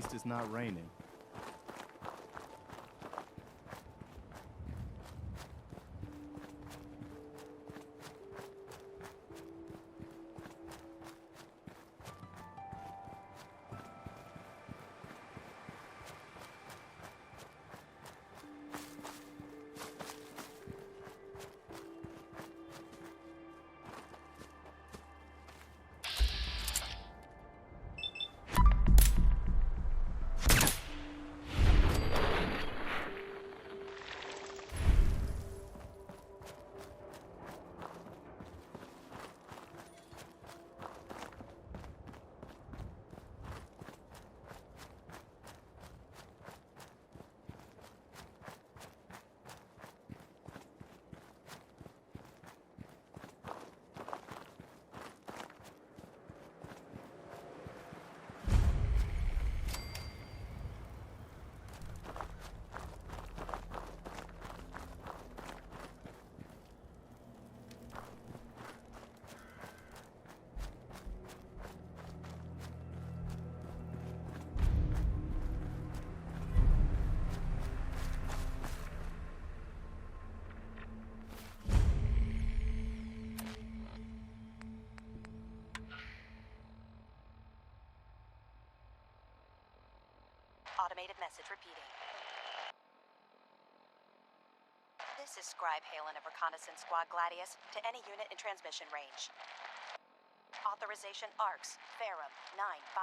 least it's not raining. Automated message repeating. This is Scribe Halen of Reconnaissance Squad Gladius to any unit in transmission range. Authorization ARCS, Ferrum 9-5.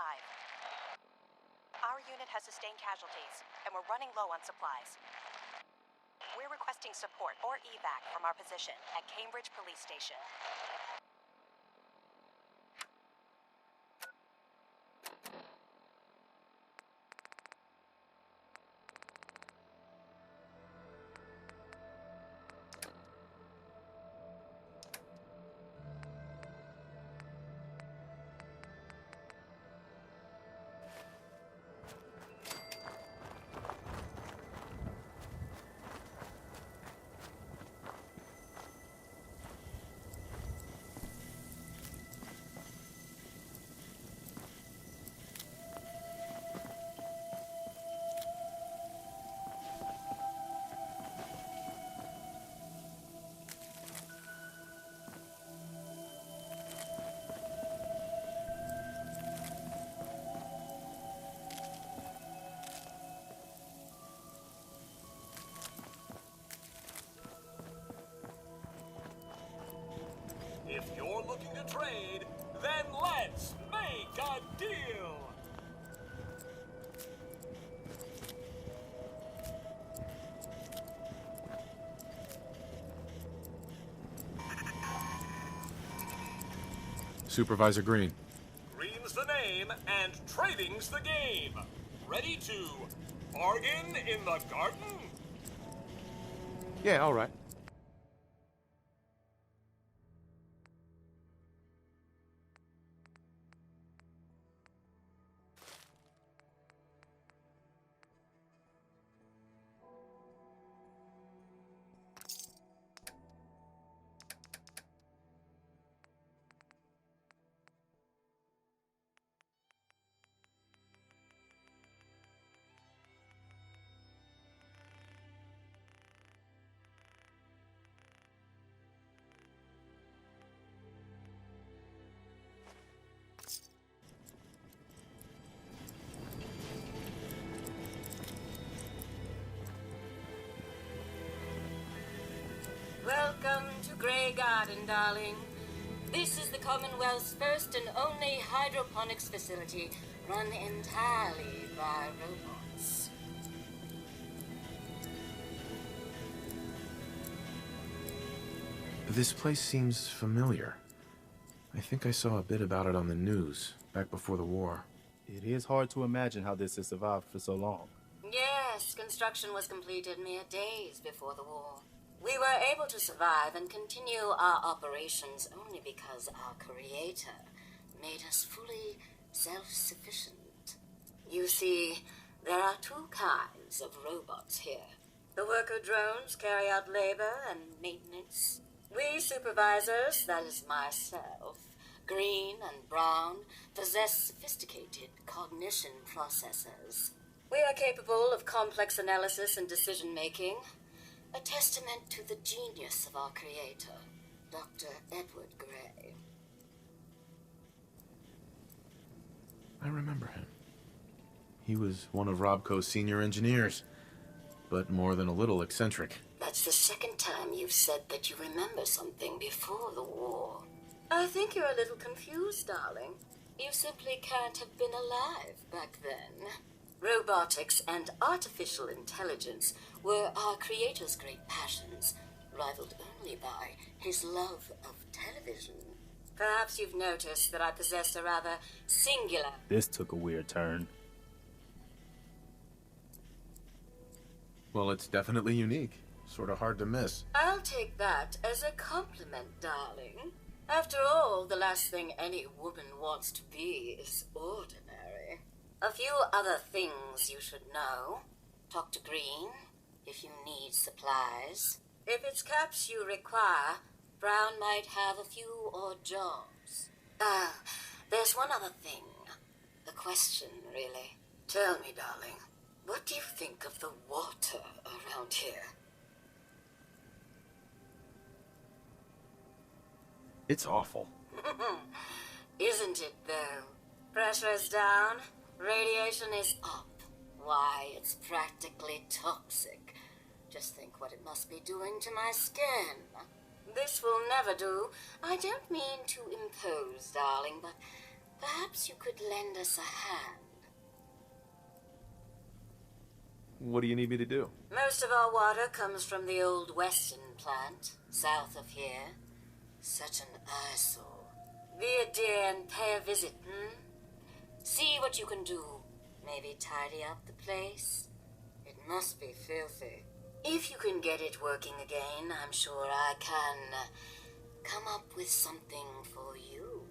Our unit has sustained casualties, and we're running low on supplies. We're requesting support or evac from our position at Cambridge Police Station. If you're looking to trade, then let's make a deal! Supervisor Green. Green's the name, and trading's the game. Ready to bargain in the garden? Yeah, all right. Welcome to Grey Garden, darling. This is the Commonwealth's first and only hydroponics facility run entirely by robots. This place seems familiar. I think I saw a bit about it on the news back before the war. It is hard to imagine how this has survived for so long. Yes, construction was completed mere days before the war. We were able to survive and continue our operations only because our Creator made us fully self-sufficient. You see, there are two kinds of robots here. The worker drones carry out labor and maintenance. We supervisors, that is myself, Green and Brown possess sophisticated cognition processors. We are capable of complex analysis and decision-making, a testament to the genius of our creator, Dr. Edward Gray. I remember him. He was one of Robco's senior engineers, but more than a little eccentric. That's the second time you've said that you remember something before the war. I think you're a little confused, darling. You simply can't have been alive back then. Robotics and artificial intelligence were our creator's great passions, rivaled only by his love of television. Perhaps you've noticed that I possess a rather singular... This took a weird turn. Well, it's definitely unique. Sort of hard to miss. I'll take that as a compliment, darling. After all, the last thing any woman wants to be is ordinary. A few other things you should know. Talk to Green if you need supplies. If it's caps you require, Brown might have a few odd jobs. There's one other thing. A question, really. Tell me, darling, what do you think of the water around here? It's awful. Isn't it, though? Pressure's down, radiation is up. Why, it's practically toxic. Just think what it must be doing to my skin. This will never do. I don't mean to impose, darling, but perhaps you could lend us a hand. What do you need me to do? Most of our water comes from the old Weston plant, south of here. Such an eyesore. Be a dear and pay a visit, See what you can do. Maybe tidy up the place. It must be filthy. If you can get it working again, I'm sure I can come up with something for you.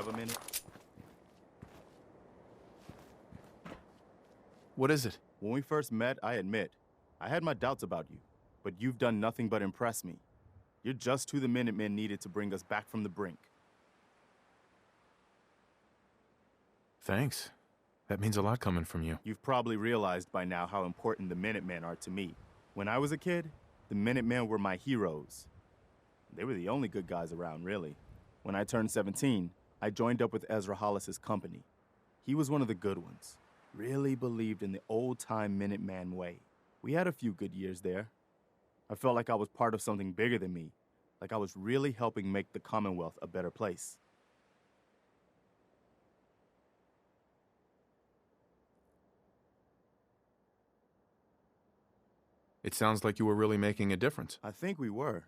have a minute? What is it? When we first met, I admit, I had my doubts about you, but you've done nothing but impress me. You're just who the Minutemen needed to bring us back from the brink. Thanks. That means a lot coming from you. You've probably realized by now how important the Minutemen are to me. When I was a kid, the Minutemen were my heroes. They were the only good guys around, really. When I turned 17, I joined up with Ezra Hollis's company. He was one of the good ones. Really believed in the old-time Minuteman way. We had a few good years there. I felt like I was part of something bigger than me, like I was really helping make the Commonwealth a better place. It sounds like you were really making a difference. I think we were.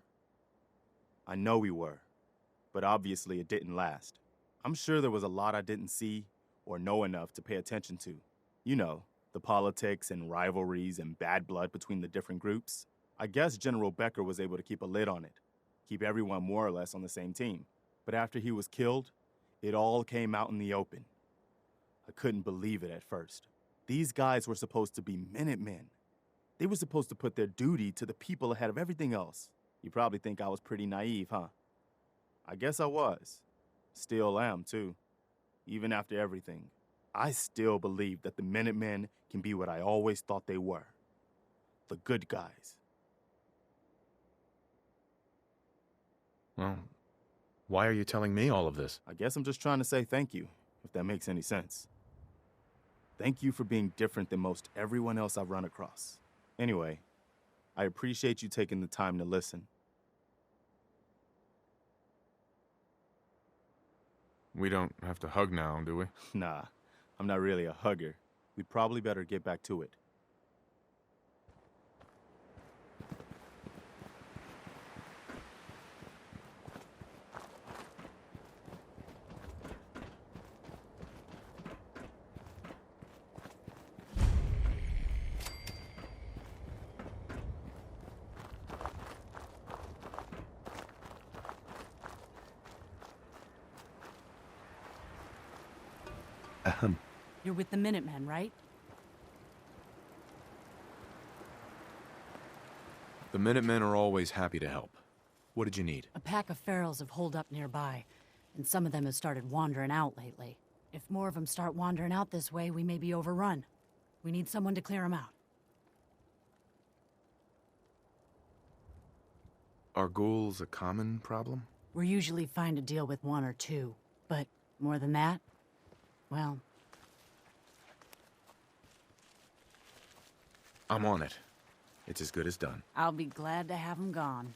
I know we were. But obviously it didn't last. I'm sure there was a lot I didn't see or know enough to pay attention to. You know, the politics and rivalries and bad blood between the different groups. I guess General Becker was able to keep a lid on it, keep everyone more or less on the same team. But after he was killed, it all came out in the open. I couldn't believe it at first. These guys were supposed to be Minutemen. They were supposed to put their duty to the people ahead of everything else. You probably think I was pretty naive, huh? I guess I was. Still am, too. Even after everything, I still believe that the Minutemen can be what I always thought they were. The good guys. Well, why are you telling me all of this? I guess I'm just trying to say thank you, if that makes any sense. Thank you for being different than most everyone else I've run across. Anyway, I appreciate you taking the time to listen. We don't have to hug now, do we? Nah, I'm not really a hugger. We'd probably better get back to it. You're with the Minutemen, right? The Minutemen are always happy to help. What did you need? A pack of ferals have holed up nearby, and some of them have started wandering out lately. If more of them start wandering out this way, we may be overrun. We need someone to clear them out. Are ghouls a common problem? We're usually fine to deal with one or two, but more than that? Well... I'm on it. It's as good as done. I'll be glad to have them gone.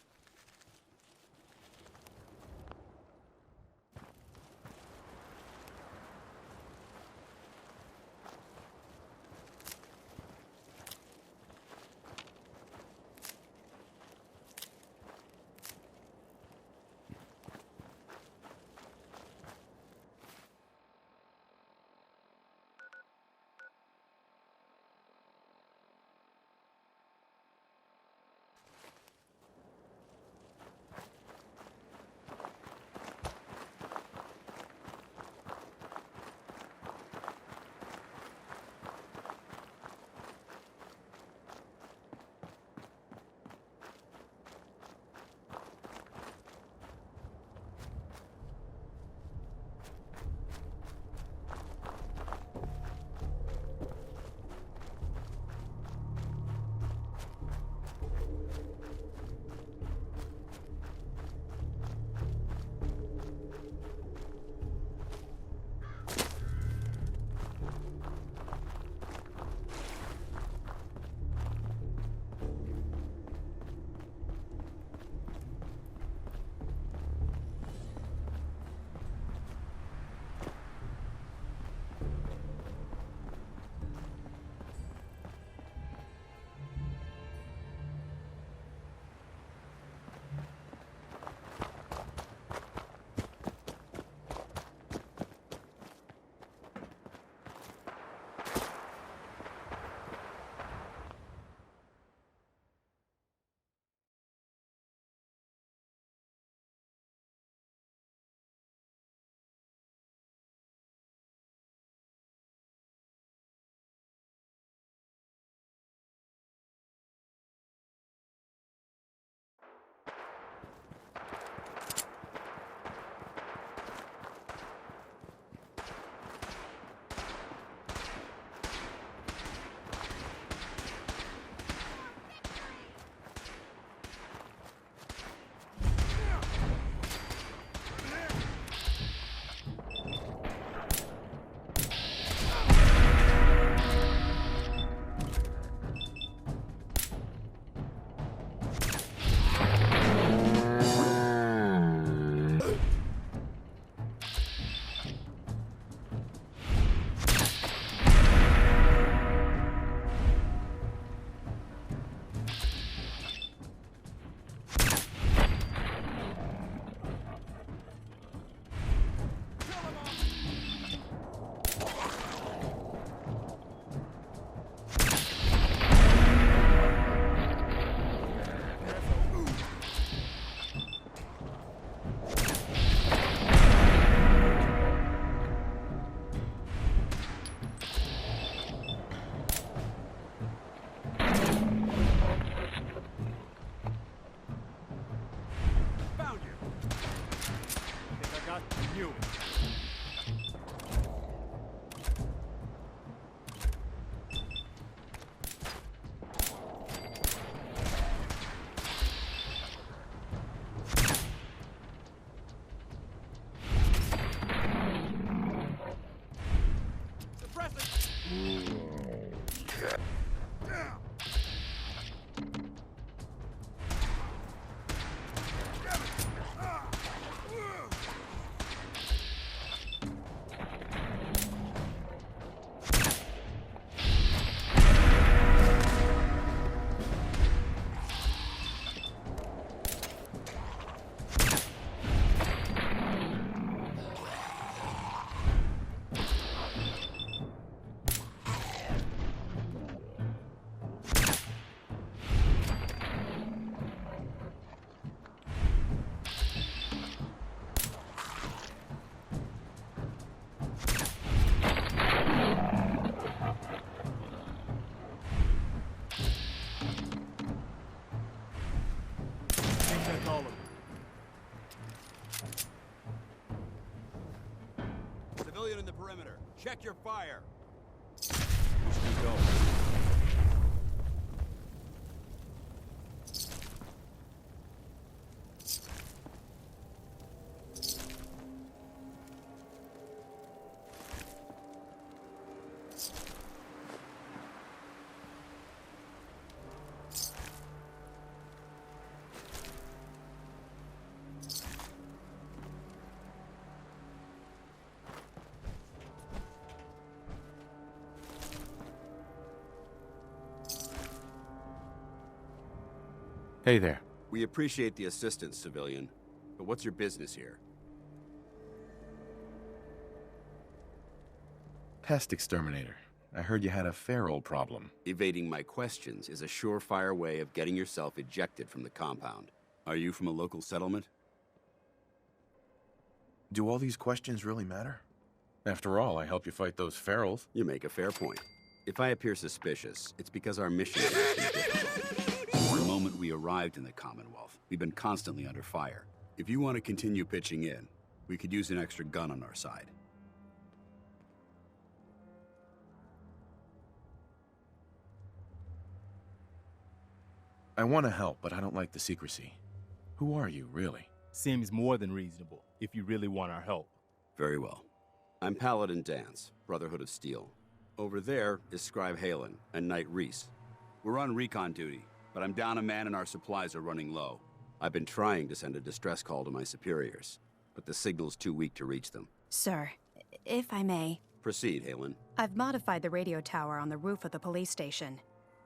pressing! Civilian in the perimeter. Check your fire. We should go. Hey there. We appreciate the assistance, civilian. But what's your business here? Pest exterminator. I heard you had a feral problem. Evading my questions is a surefire way of getting yourself ejected from the compound. Are you from a local settlement? Do all these questions really matter? After all, I help you fight those ferals. You make a fair point. If I appear suspicious, it's because our mission is difficult. From the moment we arrived in the Commonwealth, we've been constantly under fire. If you want to continue pitching in, we could use an extra gun on our side. I want to help, but I don't like the secrecy. Who are you, really? Seems more than reasonable, if you really want our help. Very well. I'm Paladin Danse, Brotherhood of Steel. Over there is Scribe Halen and Knight Reese. We're on recon duty, but I'm down a man and our supplies are running low. I've been trying to send a distress call to my superiors, but the signal's too weak to reach them. Sir, if I may. Proceed, Halen. I've modified the radio tower on the roof of the police station,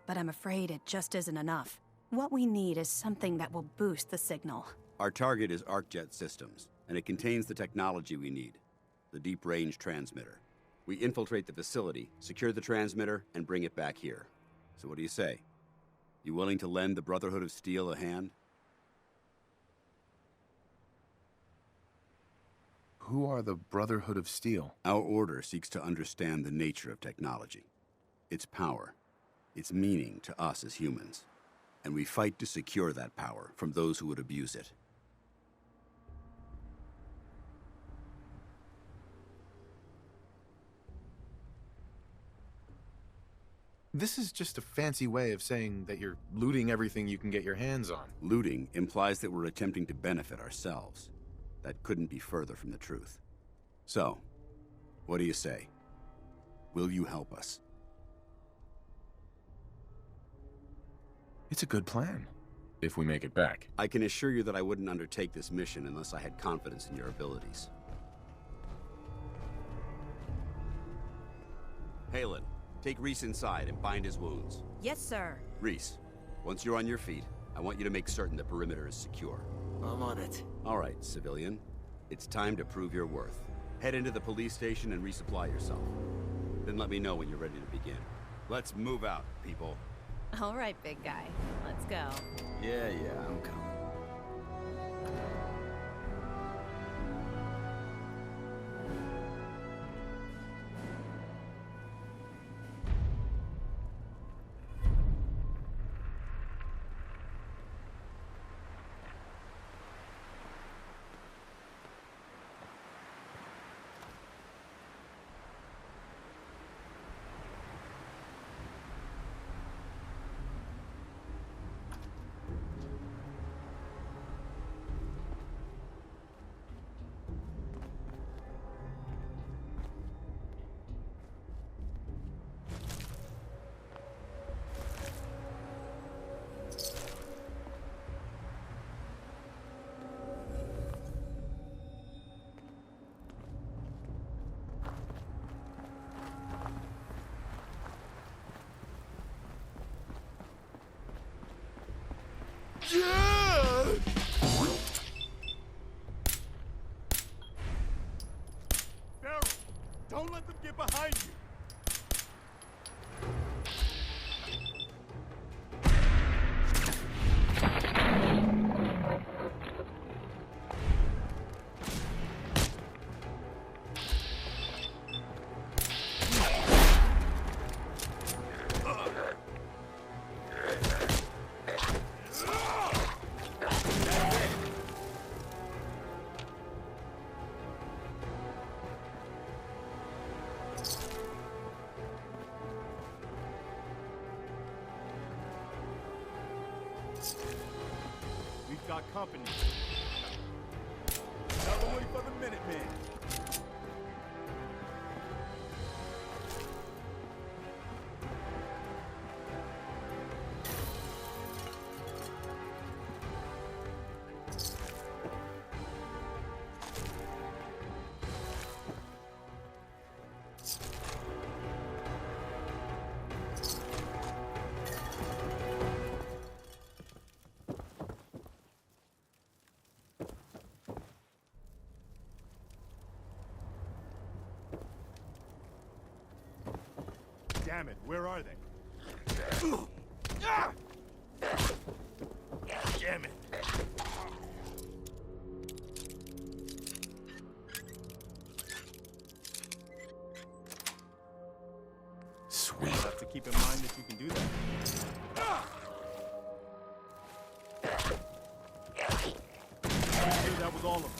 but I'm afraid it just isn't enough. What we need is something that will boost the signal. Our target is ArcJet Systems, and it contains the technology we need, the deep-range transmitter. We infiltrate the facility, secure the transmitter, and bring it back here. So what do you say? You willing to lend the Brotherhood of Steel a hand? Who are the Brotherhood of Steel? Our order seeks to understand the nature of technology, its power, its meaning to us as humans, and we fight to secure that power from those who would abuse it. This is just a fancy way of saying that you're looting everything you can get your hands on. Looting implies that we're attempting to benefit ourselves. That couldn't be further from the truth. So, what do you say? Will you help us? It's a good plan, if we make it back. I can assure you that I wouldn't undertake this mission unless I had confidence in your abilities. Halen, take Reese inside and bind his wounds. Yes, sir. Reese, once you're on your feet, I want you to make certain the perimeter is secure. I'm on it. All right, civilian. It's time to prove your worth. Head into the police station and resupply yourself. Then let me know when you're ready to begin. Let's move out, people. All right, big guy. Let's go. Yeah, I'm coming. Farrell, don't let them get behind you. We've got company. Another one for the Minutemen. Damn it, where are they? Damn it. Sweet. You'll have to keep in mind that you can do that. Pretty sure that was all of them.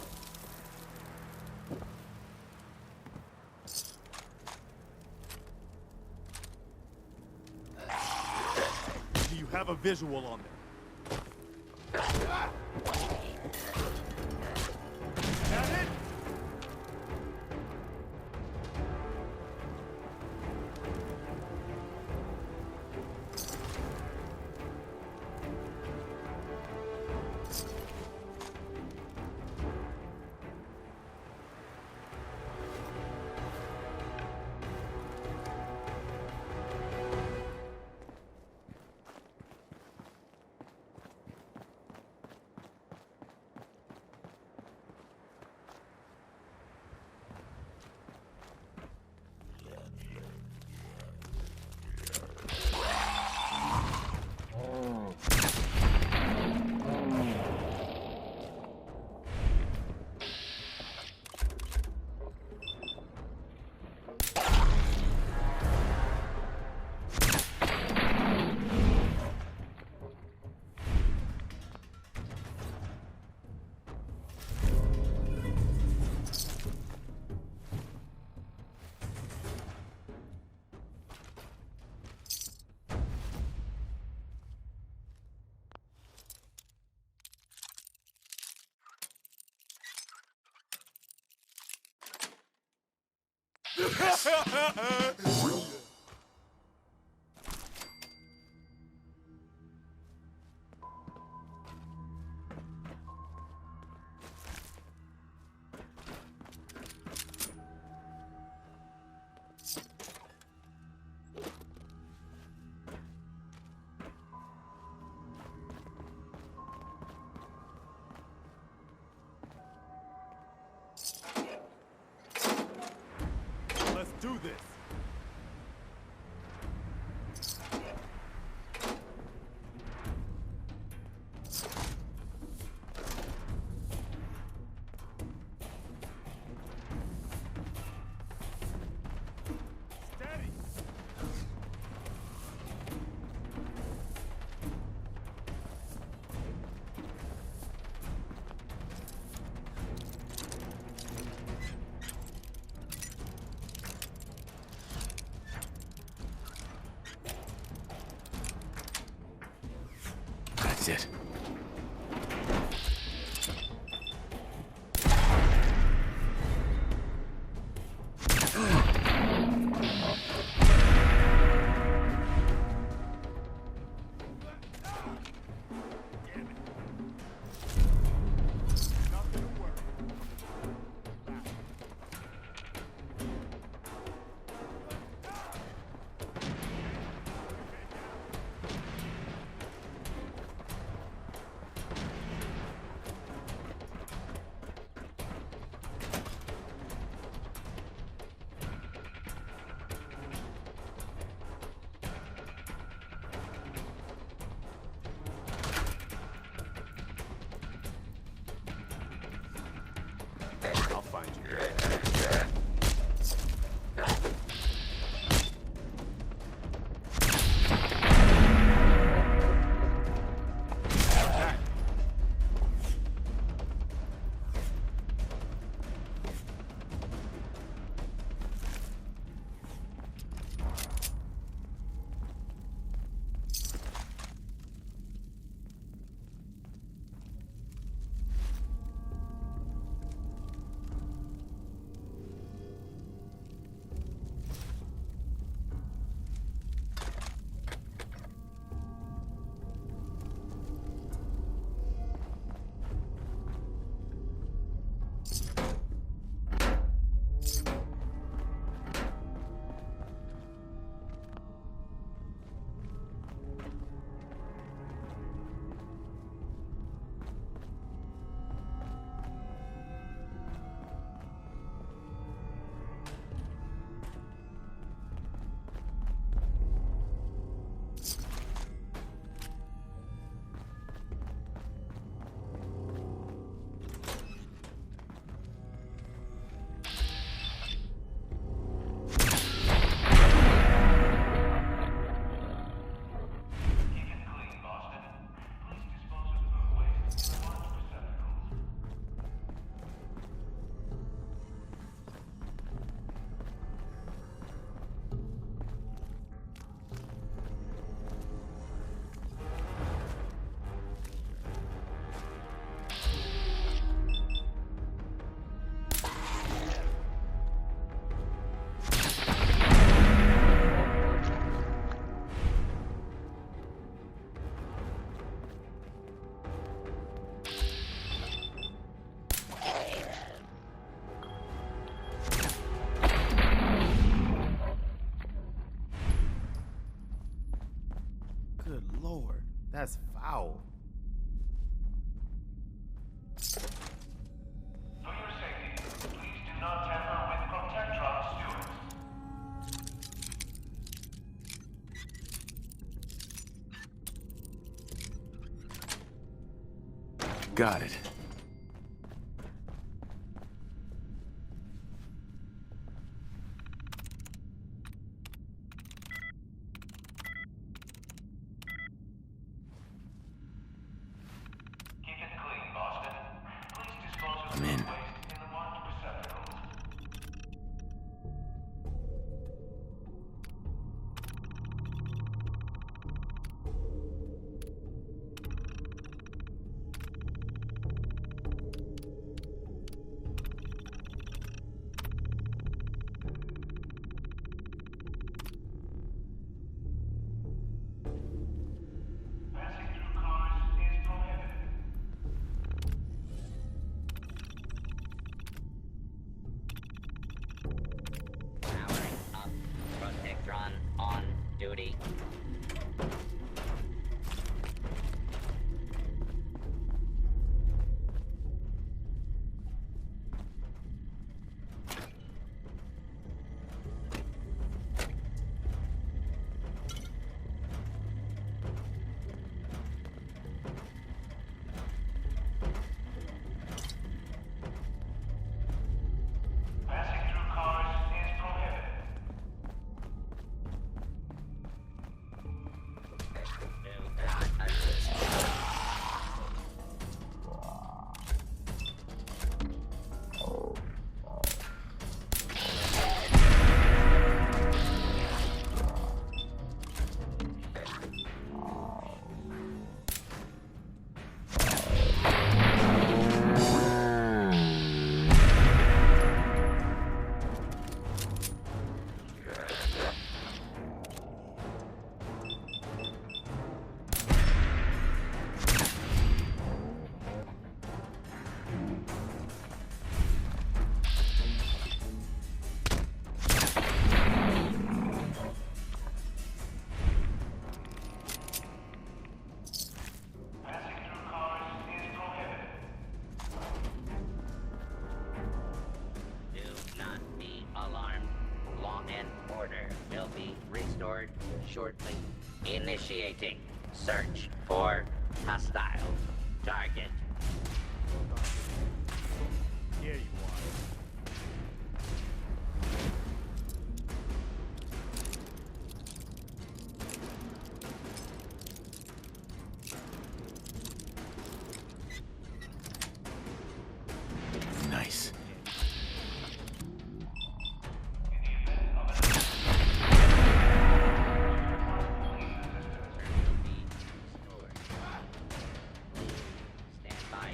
Do you have a visual on them? Got it? Let's do this. Steady. That's it. Nothing to worry. Back. Good lord, that's foul. For your safety, please do not tamper with Protectron stewards. Got it. Keep it clean, Boston. Please dispose of I'm your in. waste in the marked receptacles. Passing through cars is prohibited. Powering up. Protectron on duty. Passing through cars is prohibited. Do not assist. Passing through cars is prohibited. Do not be alarmed. Law and order will be restored shortly. Initiating search for hostile target. Here you are. Nice. Stand by.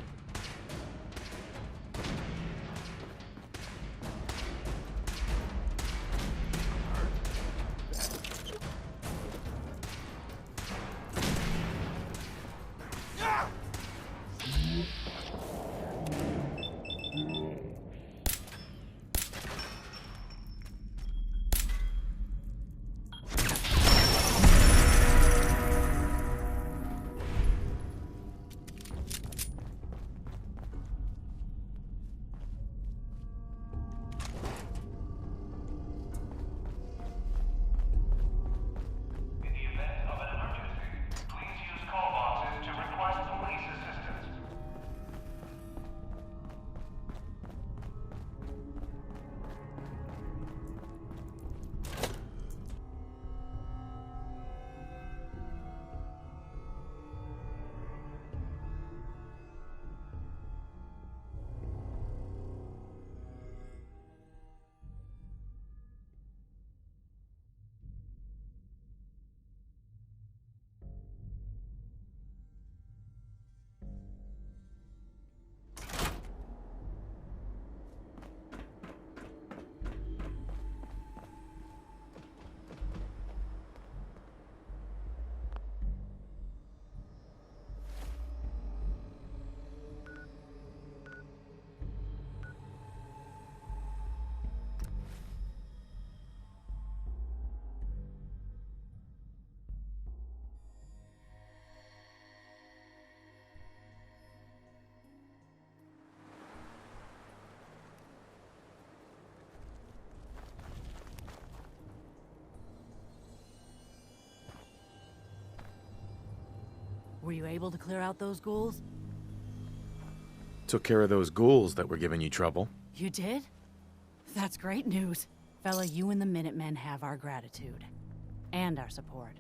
Were you able to clear out those ghouls? Took care of those ghouls that were giving you trouble. You did? That's great news. Fella, you and the Minutemen have our gratitude. And our support.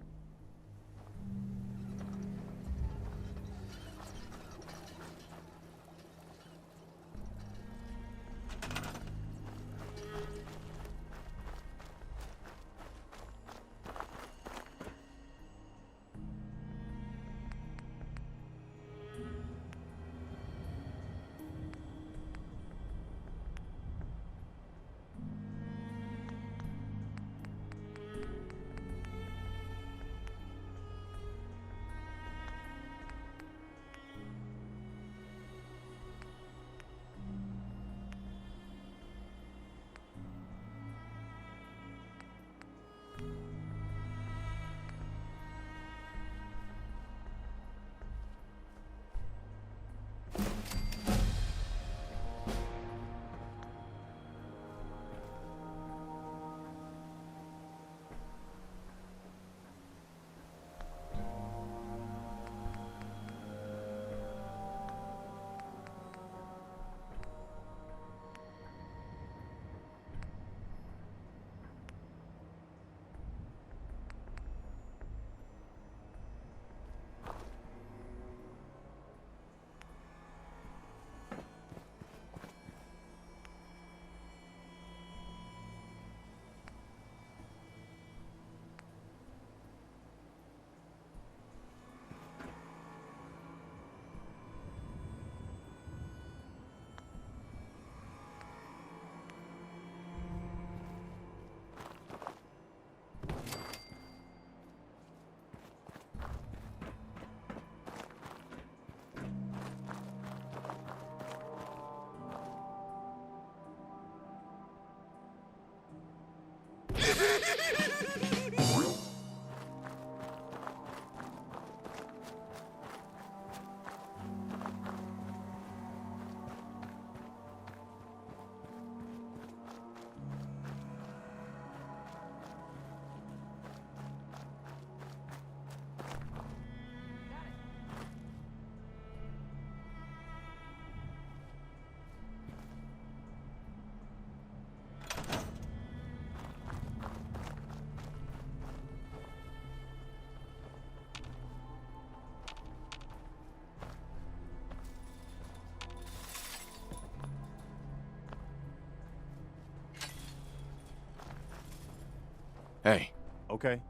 Hey. Okay,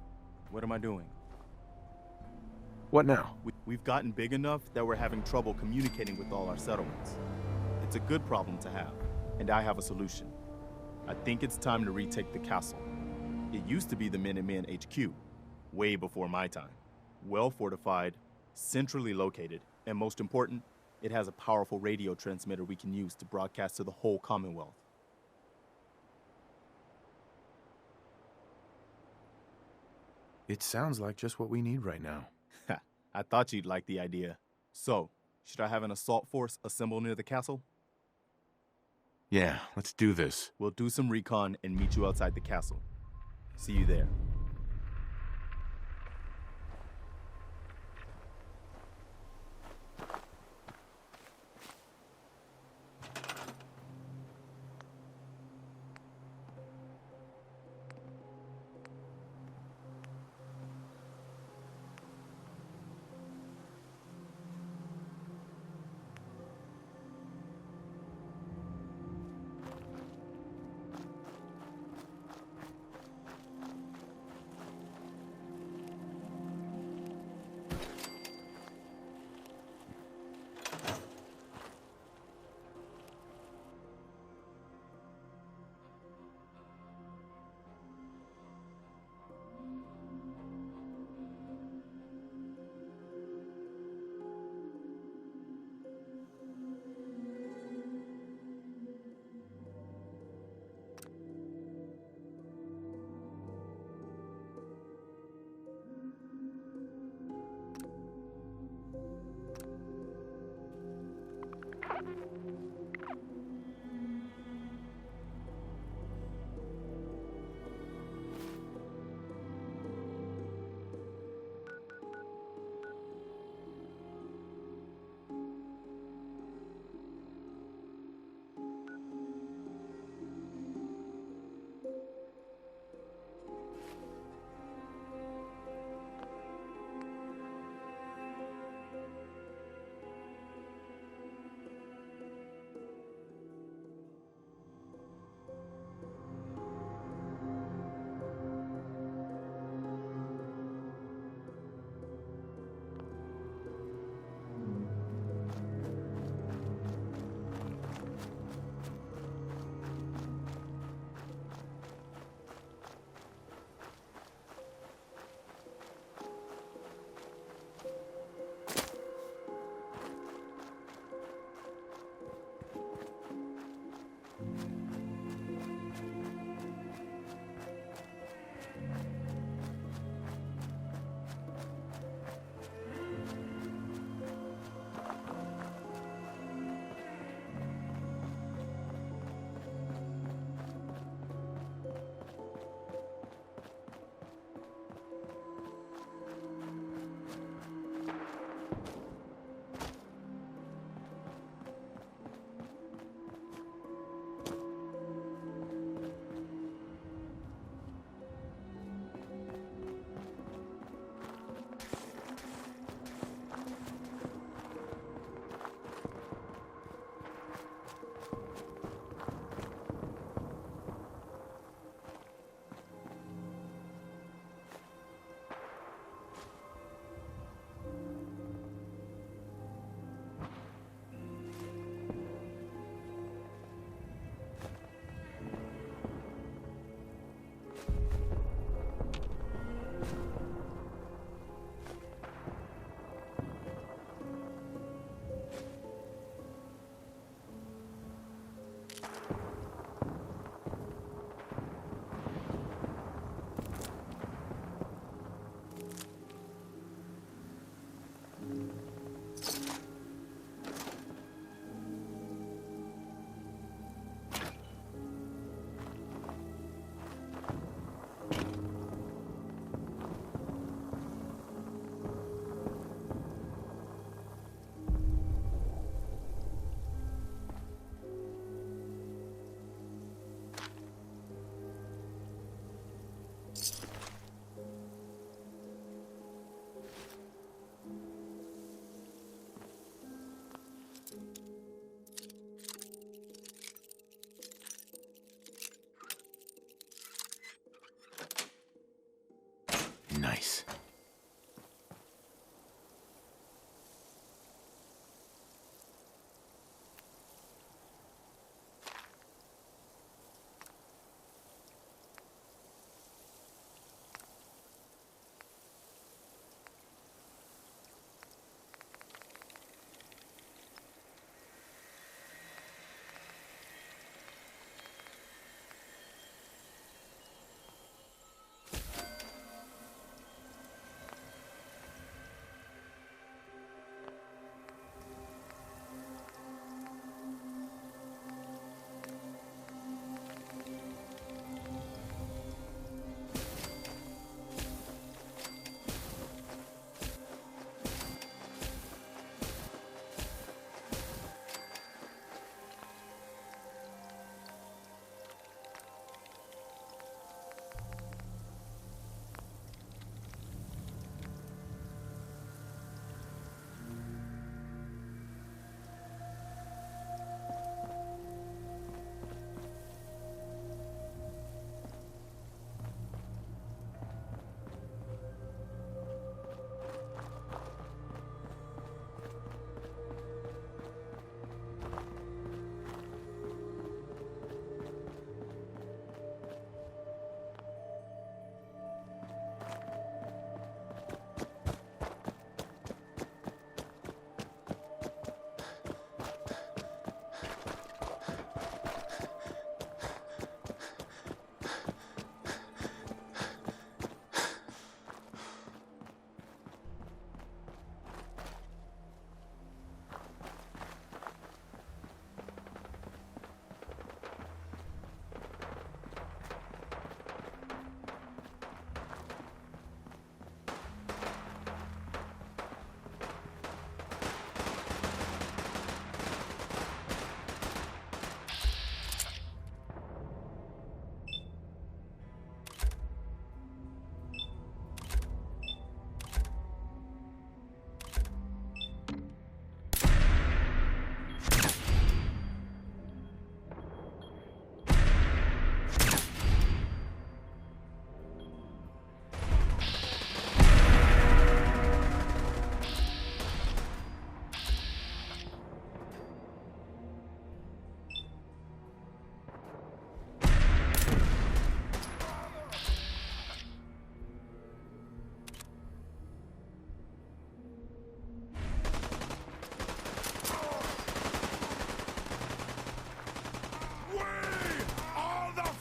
what am I doing? What now? We've gotten big enough that we're having trouble communicating with all our settlements. It's a good problem to have, and I have a solution. I think it's time to retake the castle. It used to be the Minutemen HQ, way before my time. Well fortified, centrally located, and most important, it has a powerful radio transmitter we can use to broadcast to the whole Commonwealth. It sounds like just what we need right now. I thought you'd like the idea. So, should I have an assault force assemble near the castle? Yeah, let's do this. We'll do some recon and meet you outside the castle. See you there. nice.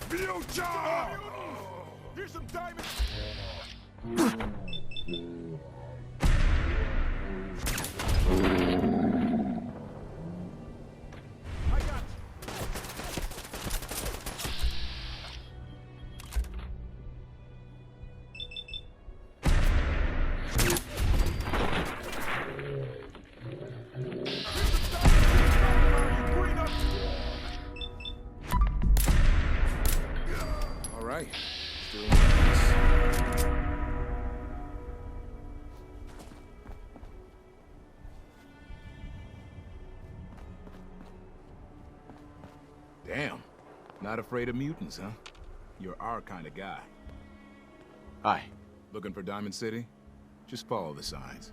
Future! Here's some diamonds! I got all right. Still nice. Damn. Not afraid of mutants, huh? You're our kind of guy. Hi. Looking for Diamond City? Just follow the signs.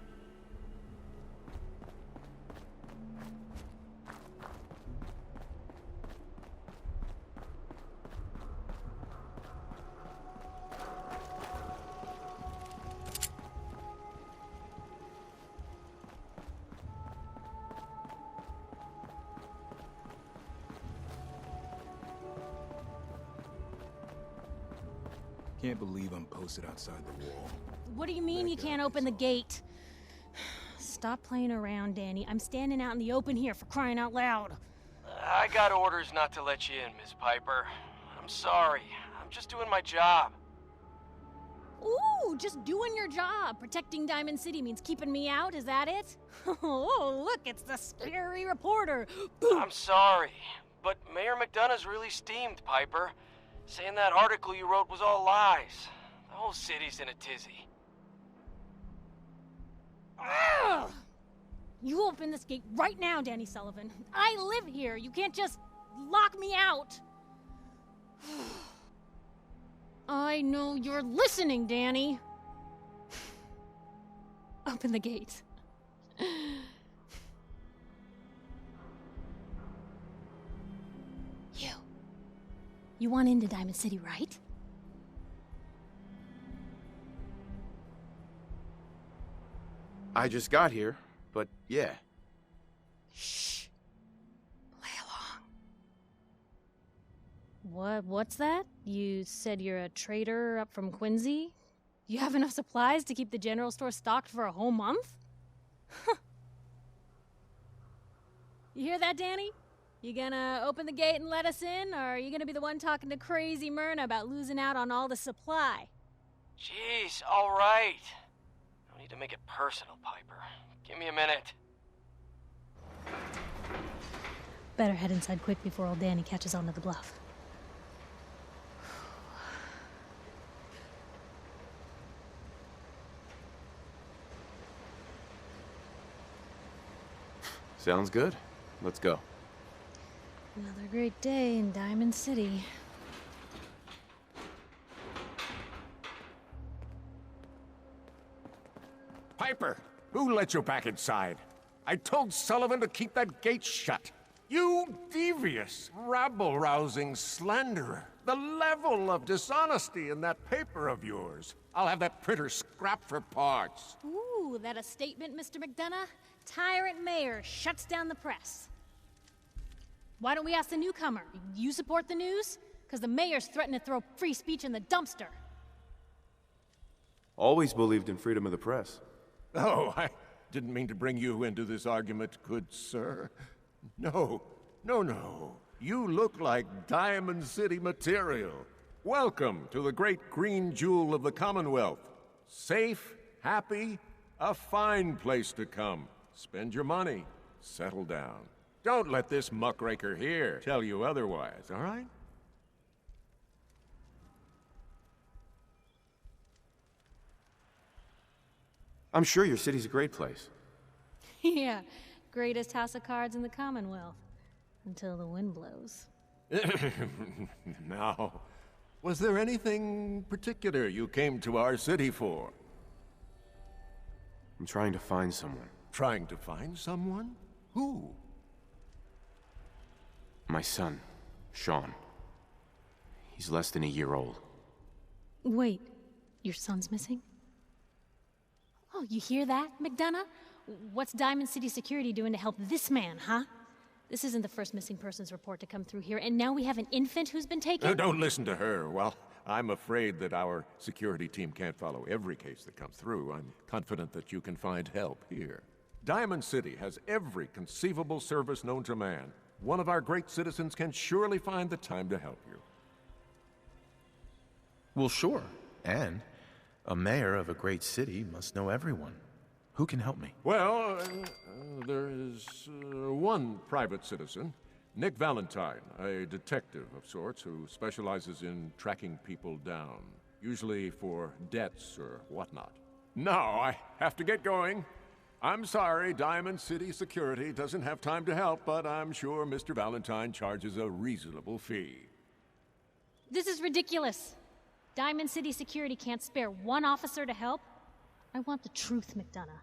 Can't believe I'm posted outside the wall. What do you mean you can't open the gate? Stop playing around, Danny. I'm standing out in the open here, for crying out loud. I got orders not to let you in, Miss Piper. I'm sorry. I'm just doing my job. Ooh, just doing your job. Protecting Diamond City means keeping me out, is that it? Oh, look, it's the scary reporter. I'm sorry, but Mayor McDonough's really steamed, Piper. Saying that article you wrote was all lies. The whole city's in a tizzy. Ugh! You open this gate right now, Danny Sullivan. I live here. You can't just lock me out. I know you're listening, Danny. Open the gate. You want into Diamond City, right? I just got here, but yeah. Shh. Play along. What's that? You said you're a trader up from Quincy? You have enough supplies to keep the general store stocked for a whole month? You hear that, Danny? You gonna open the gate and let us in, or are you gonna be the one talking to crazy Myrna about losing out on all the supply? Jeez, all right. No need to make it personal, Piper. Give me a minute. Better head inside quick before old Danny catches on to the bluff. Sounds good. Let's go. Another great day in Diamond City. Piper, who let you back inside? I told Sullivan to keep that gate shut. You devious, rabble-rousing slanderer. The level of dishonesty in that paper of yours. I'll have that printer scrapped for parts. Ooh, that a statement, Mr. McDonough? Tyrant mayor shuts down the press. Why don't we ask the newcomer? You support the news? Because the mayor's threatened to throw free speech in the dumpster. Always believed in freedom of the press. Oh, I didn't mean to bring you into this argument, good sir. No. You look like Diamond City material. Welcome to the great green jewel of the Commonwealth. Safe, happy, a fine place to come. Spend your money, settle down. Don't let this muckraker here tell you otherwise, all right? I'm sure your city's a great place. Yeah, greatest house of cards in the Commonwealth. Until the wind blows. Now, was there anything particular you came to our city for? I'm trying to find someone. Trying to find someone? Who? My son, Sean. He's less than a year old. Wait, your son's missing? Oh, you hear that, McDonough? What's Diamond City Security doing to help this man, huh? This isn't the first missing persons report to come through here, and now we have an infant who's been taken? Don't listen to her. Well, I'm afraid that our security team can't follow every case that comes through. I'm confident that you can find help here. Diamond City has every conceivable service known to man. One of our great citizens can surely find the time to help you. Well, sure. And a mayor of a great city must know everyone. Who can help me? Well, there is one private citizen, Nick Valentine, a detective of sorts who specializes in tracking people down, usually for debts or whatnot. Now, I have to get going. I'm sorry, Diamond City Security doesn't have time to help, but I'm sure Mr. Valentine charges a reasonable fee. This is ridiculous. Diamond City Security can't spare one officer to help? I want the truth, McDonough.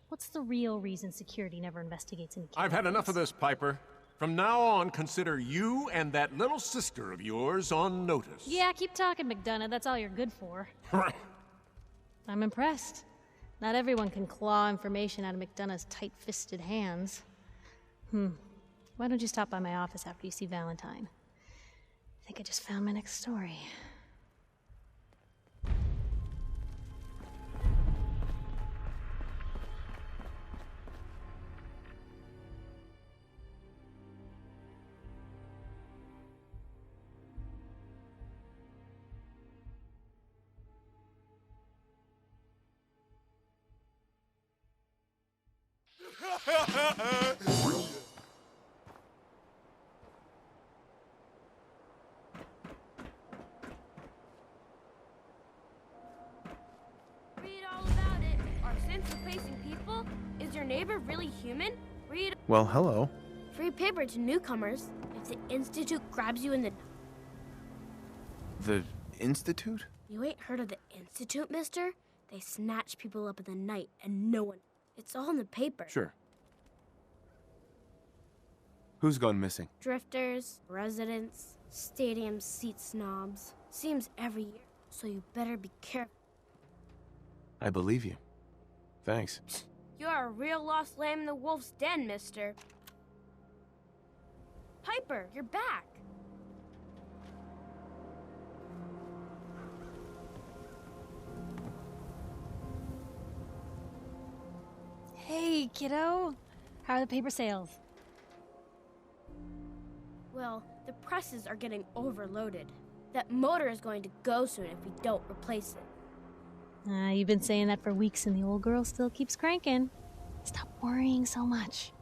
What's the real reason security never investigates any cases? I've had enough of this, Piper. From now on, consider you and that little sister of yours on notice. Yeah, keep talking, McDonough. That's all you're good for. I'm impressed. Not everyone can claw information out of McDonough's tight-fisted hands. Why don't you stop by my office after you see Valentine? I think I just found my next story. Read all about it. Are sense-replacing people? Is your neighbor really human? Read. Well, hello. Free paper to newcomers. If the Institute grabs you in the... The Institute? You ain't heard of the Institute, mister? They snatch people up in the night and no one... It's all in the paper. Sure. Who's gone missing? Drifters, residents, stadium seat snobs. Seems every year, so you better be careful. I believe you. Thanks. You are a real lost lamb in the wolf's den, mister. Piper, you're back. Hey, kiddo. How are the paper sales? Well, the presses are getting overloaded. That motor is going to go soon if we don't replace it. You've been saying that for weeks and the old girl still keeps cranking. Stop worrying so much.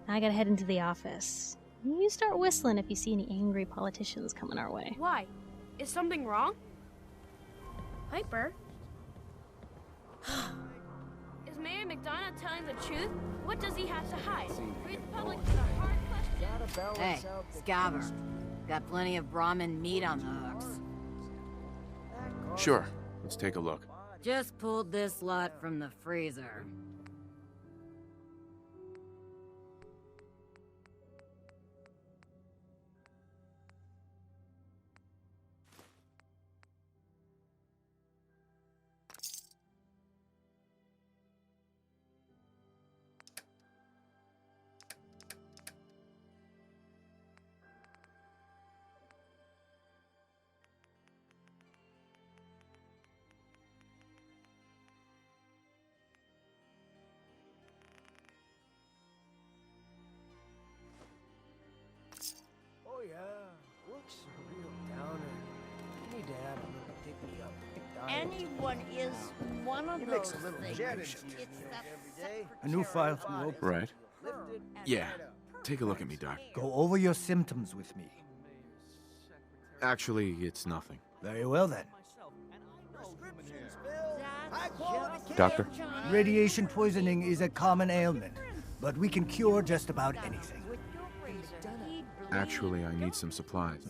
I gotta head into the office. You start whistling if you see any angry politicians coming our way. Why? Is something wrong? Piper? Is Mayor McDonough telling the truth? What does he have to hide? Read the public is a hard question. Hey, Scaver. Got plenty of Brahmin meat on the hooks. Sure. Let's take a look. Just pulled this lot from the freezer. Oh yeah, looks a real downer. You need to have a little pick-me-up. Anyone is one of He those makes a little things. jet It's engine that every day. A new file from Oak. Right. Yeah. Take a look at me, Doc. Go over your symptoms with me. Actually, it's nothing. Very well then. Doctor? Radiation poisoning is a common ailment, but we can cure just about anything. Actually, I need some supplies.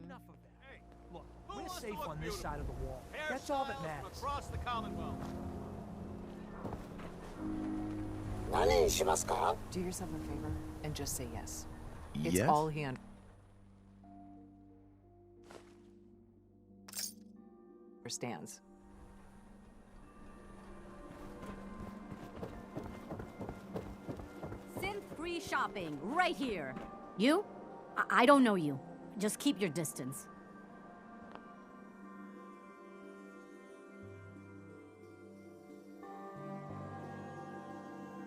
Enough of that. Hey, look, we're safe on this side of the wall. That's all that matters. Across the Commonwealth. Do yourself a favor and just say yes. It's Yes? all he understands. Synth-free shopping, right here. You? I don't know you. Just keep your distance.